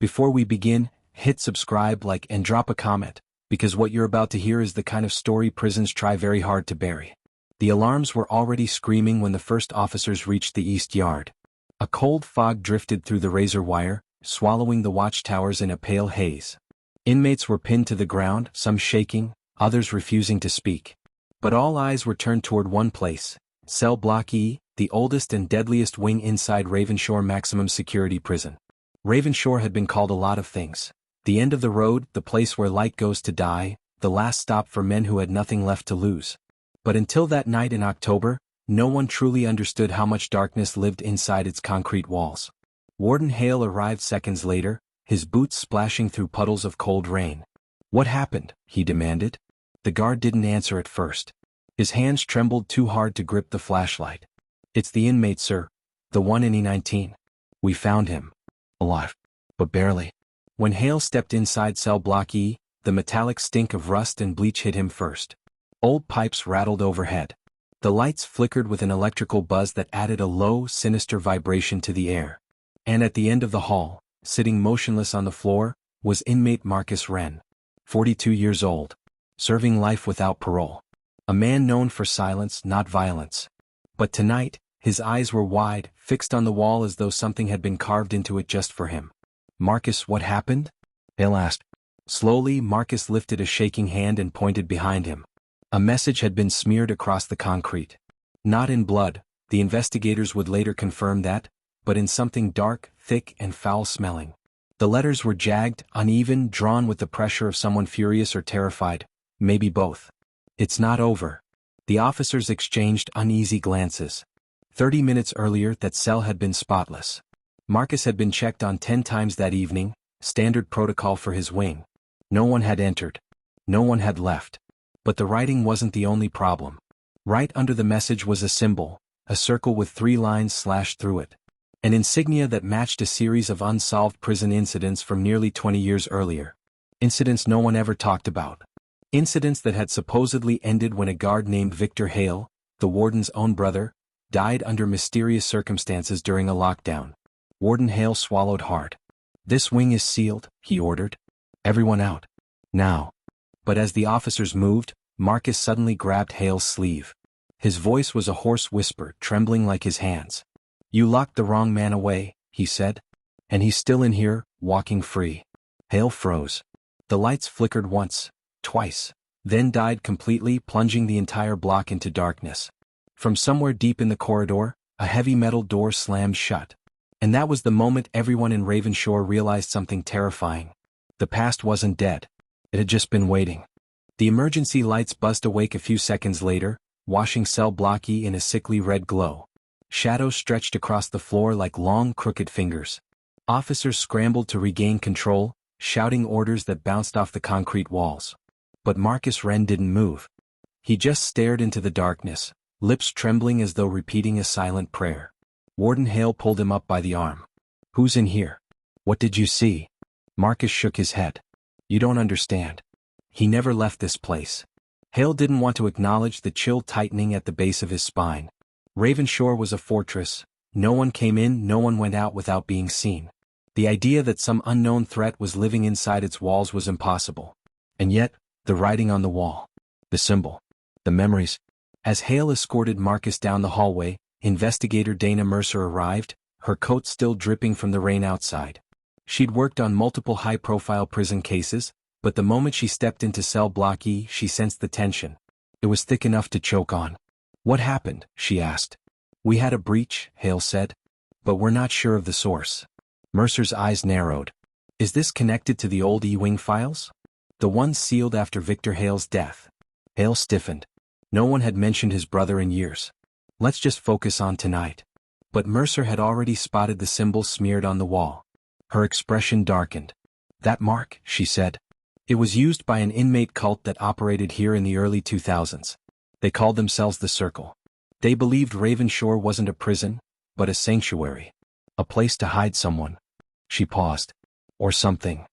Before we begin, hit subscribe, like, and drop a comment, because what you're about to hear is the kind of story prisons try very hard to bury. The alarms were already screaming when the first officers reached the east yard. A cold fog drifted through the razor wire, swallowing the watchtowers in a pale haze. Inmates were pinned to the ground, some shaking, others refusing to speak. But all eyes were turned toward one place, Cell Block E, the oldest and deadliest wing inside Ravenshore Maximum Security Prison. Ravenshore had been called a lot of things. The end of the road, the place where light goes to die, the last stop for men who had nothing left to lose. But until that night in October, no one truly understood how much darkness lived inside its concrete walls. Warden Hale arrived seconds later, his boots splashing through puddles of cold rain. "What happened?" he demanded. The guard didn't answer at first. His hands trembled too hard to grip the flashlight. "It's the inmate, sir. The one in E19. We found him. Alive. But barely." When Hale stepped inside Cell Block E, the metallic stink of rust and bleach hit him first. Old pipes rattled overhead. The lights flickered with an electrical buzz that added a low, sinister vibration to the air. And at the end of the hall, sitting motionless on the floor, was inmate Marcus Wren, 42 years old, serving life without parole. A man known for silence, not violence. But tonight, his eyes were wide, fixed on the wall as though something had been carved into it just for him. "Marcus, what happened?" Hale asked. Slowly, Marcus lifted a shaking hand and pointed behind him. A message had been smeared across the concrete. Not in blood, the investigators would later confirm that, but in something dark, thick, and foul-smelling. The letters were jagged, uneven, drawn with the pressure of someone furious or terrified, maybe both. "It's not over." The officers exchanged uneasy glances. 30 minutes earlier, that cell had been spotless. Marcus had been checked on 10 times that evening, standard protocol for his wing. No one had entered. No one had left. But the writing wasn't the only problem. Right under the message was a symbol, a circle with 3 lines slashed through it. An insignia that matched a series of unsolved prison incidents from nearly 20 years earlier. Incidents no one ever talked about. Incidents that had supposedly ended when a guard named Victor Hale, the warden's own brother, died under mysterious circumstances during a lockdown. Warden Hale swallowed hard. "This wing is sealed," he ordered. "Everyone out. Now." But as the officers moved, Marcus suddenly grabbed Hale's sleeve. His voice was a hoarse whisper, trembling like his hands. "You locked the wrong man away," he said. "And he's still in here, walking free." Hale froze. The lights flickered once, twice, then died completely, plunging the entire block into darkness. From somewhere deep in the corridor, a heavy metal door slammed shut. And that was the moment everyone in Ravenshore realized something terrifying. The past wasn't dead. It had just been waiting. The emergency lights buzzed awake a few seconds later, washing Cell Block E in a sickly red glow. Shadows stretched across the floor like long, crooked fingers. Officers scrambled to regain control, shouting orders that bounced off the concrete walls. But Marcus Wren didn't move. He just stared into the darkness, lips trembling as though repeating a silent prayer. Warden Hale pulled him up by the arm. "Who's in here? What did you see?" Marcus shook his head. "You don't understand. He never left this place." Hale didn't want to acknowledge the chill tightening at the base of his spine. Ravenshore was a fortress. No one came in, no one went out without being seen. The idea that some unknown threat was living inside its walls was impossible. And yet, the writing on the wall, the symbol, the memories. As Hale escorted Marcus down the hallway, investigator Dana Mercer arrived, her coat still dripping from the rain outside. She'd worked on multiple high-profile prison cases, but the moment she stepped into Cell Block E, she sensed the tension. It was thick enough to choke on. "What happened?" she asked. "We had a breach," Hale said. "But we're not sure of the source." Mercer's eyes narrowed. "Is this connected to the old E-Wing files? The ones sealed after Victor Hale's death?" Hale stiffened. No one had mentioned his brother in years. "Let's just focus on tonight." But Mercer had already spotted the symbol smeared on the wall. Her expression darkened. "That mark," she said. "It was used by an inmate cult that operated here in the early 2000s. They called themselves the Circle. They believed Ravenshore wasn't a prison, but a sanctuary. A place to hide someone." She paused. "Or something."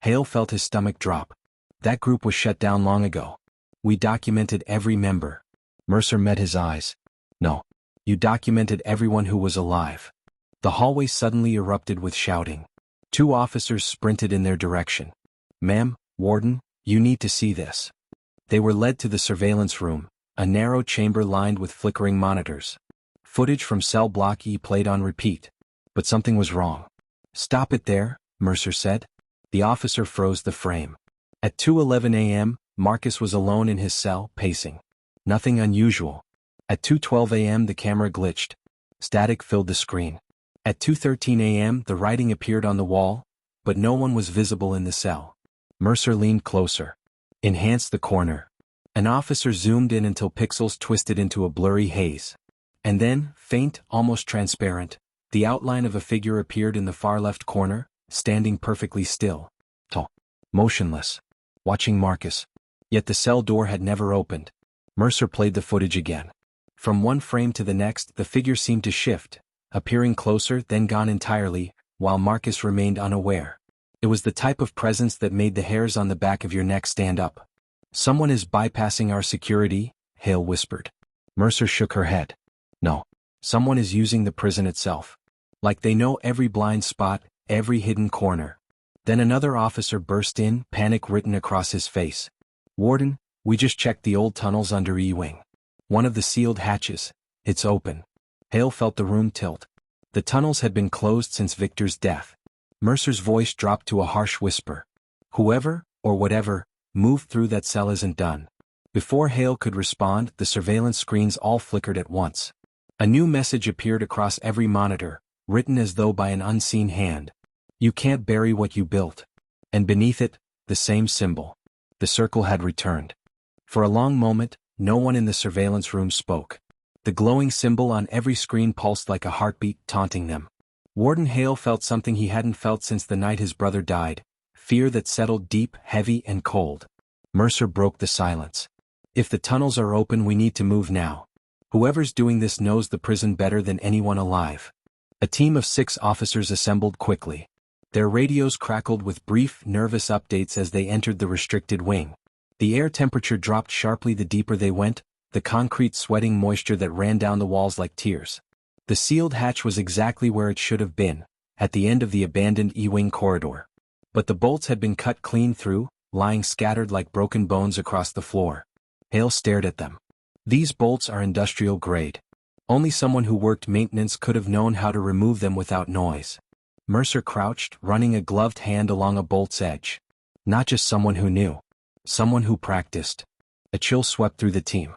Hale felt his stomach drop. "That group was shut down long ago. We documented every member." Mercer met his eyes. "No. You documented everyone who was alive." The hallway suddenly erupted with shouting. Two officers sprinted in their direction. "Ma'am, Warden, you need to see this." They were led to the surveillance room, a narrow chamber lined with flickering monitors. Footage from cell block E played on repeat. But something was wrong. "Stop it there," Mercer said. The officer froze the frame. At 2:11 a.m., Marcus was alone in his cell, pacing. Nothing unusual. At 2:12 a.m. the camera glitched. Static filled the screen. At 2:13 a.m. the writing appeared on the wall, but no one was visible in the cell. Mercer leaned closer. "Enhance the corner." An officer zoomed in until pixels twisted into a blurry haze. And then, faint, almost transparent, the outline of a figure appeared in the far left corner, standing perfectly still. Tall. Motionless. Watching Marcus. Yet the cell door had never opened. Mercer played the footage again. From one frame to the next, the figure seemed to shift, appearing closer, then gone entirely, while Marcus remained unaware. It was the type of presence that made the hairs on the back of your neck stand up. "Someone is bypassing our security," Hale whispered. Mercer shook her head. "No. Someone is using the prison itself. Like they know every blind spot, every hidden corner." Then another officer burst in, panic written across his face. "Warden, we just checked the old tunnels under E-Wing. One of the sealed hatches. It's open." Hale felt the room tilt. The tunnels had been closed since Victor's death. Mercer's voice dropped to a harsh whisper. "Whoever, or whatever, moved through that cell isn't done." Before Hale could respond, the surveillance screens all flickered at once. A new message appeared across every monitor, written as though by an unseen hand. "You can't bury what you built." And beneath it, the same symbol. The circle had returned. For a long moment, no one in the surveillance room spoke. The glowing symbol on every screen pulsed like a heartbeat, taunting them. Warden Hale felt something he hadn't felt since the night his brother died, fear that settled deep, heavy, and cold. Mercer broke the silence. "If the tunnels are open, we need to move now. Whoever's doing this knows the prison better than anyone alive." A team of 6 officers assembled quickly. Their radios crackled with brief, nervous updates as they entered the restricted wing. The air temperature dropped sharply the deeper they went, the concrete sweating moisture that ran down the walls like tears. The sealed hatch was exactly where it should have been, at the end of the abandoned E-Wing corridor. But the bolts had been cut clean through, lying scattered like broken bones across the floor. Hale stared at them. "These bolts are industrial grade. Only someone who worked maintenance could have known how to remove them without noise." Mercer crouched, running a gloved hand along a bolt's edge. Not just someone who knew. Someone who practiced. A chill swept through the team.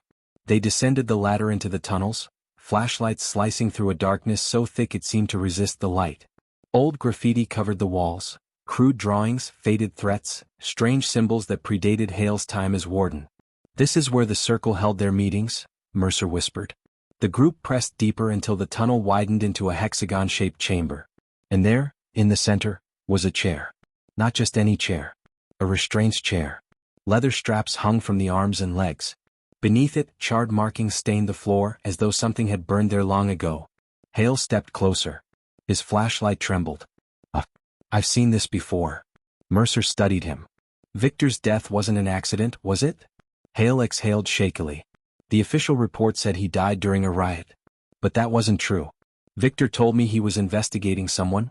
They descended the ladder into the tunnels, flashlights slicing through a darkness so thick it seemed to resist the light. Old graffiti covered the walls, crude drawings, faded threats, strange symbols that predated Hale's time as warden. "This is where the circle held their meetings," Mercer whispered. The group pressed deeper until the tunnel widened into a hexagon-shaped chamber. And there, in the center, was a chair. Not just any chair. A restraints chair. Leather straps hung from the arms and legs. Beneath it, charred markings stained the floor as though something had burned there long ago. Hale stepped closer. His flashlight trembled. "I've seen this before." Mercer studied him. "Victor's death wasn't an accident, was it?" Hale exhaled shakily. "The official report said he died during a riot. But that wasn't true. Victor told me he was investigating someone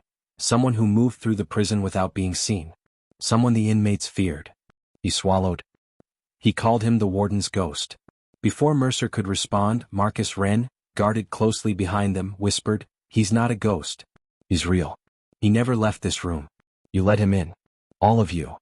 who moved through the prison without being seen. Someone the inmates feared." He swallowed. "He called him the warden's ghost." Before Mercer could respond, Marcus Wren, guarded closely behind them, whispered, "He's not a ghost. He's real. He never left this room. You let him in. All of you."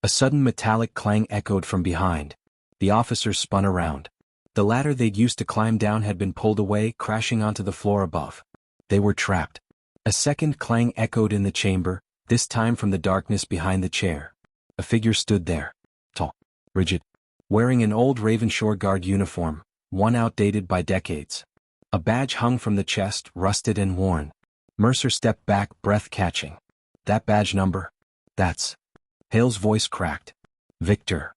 A sudden metallic clang echoed from behind. The officers spun around. The ladder they'd used to climb down had been pulled away, crashing onto the floor above. They were trapped. A second clang echoed in the chamber, this time from the darkness behind the chair. A figure stood there. Tall. Rigid. Wearing an old Ravenshore Guard uniform, one outdated by decades. A badge hung from the chest, rusted and worn. Mercer stepped back, breath catching. "That badge number? That's..." Hale's voice cracked. "Victor."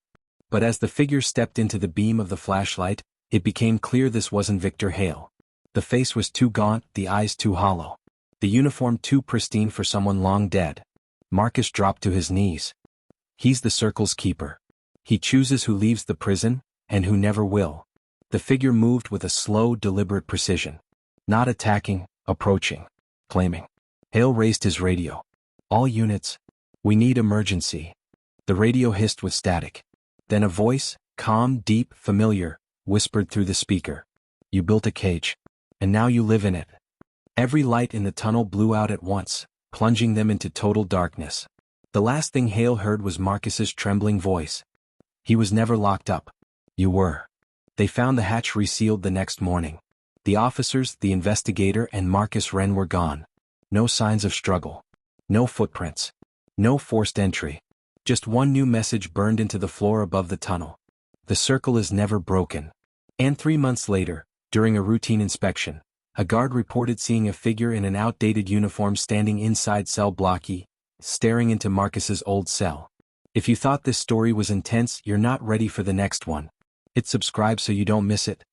But as the figure stepped into the beam of the flashlight, it became clear this wasn't Victor Hale. The face was too gaunt, the eyes too hollow. The uniform too pristine for someone long dead. Marcus dropped to his knees. "He's the circle's keeper. He chooses who leaves the prison, and who never will." The figure moved with a slow, deliberate precision. Not attacking, approaching, claiming. Hale raised his radio. All units. We need emergency. The radio hissed with static. Then a voice, calm, deep, familiar, whispered through the speaker. You built a cage. And now you live in it. Every light in the tunnel blew out at once, plunging them into total darkness. The last thing Hale heard was Marcus's trembling voice. He was never locked up. You were. They found the hatch resealed the next morning. The officers, the investigator, and Marcus Wren were gone. No signs of struggle. No footprints. No forced entry. Just one new message burned into the floor above the tunnel. The circle is never broken. And 3 months later, during a routine inspection, a guard reported seeing a figure in an outdated uniform standing inside cell block E, staring into Marcus's old cell. If you thought this story was intense, you're not ready for the next one. Hit subscribe so you don't miss it.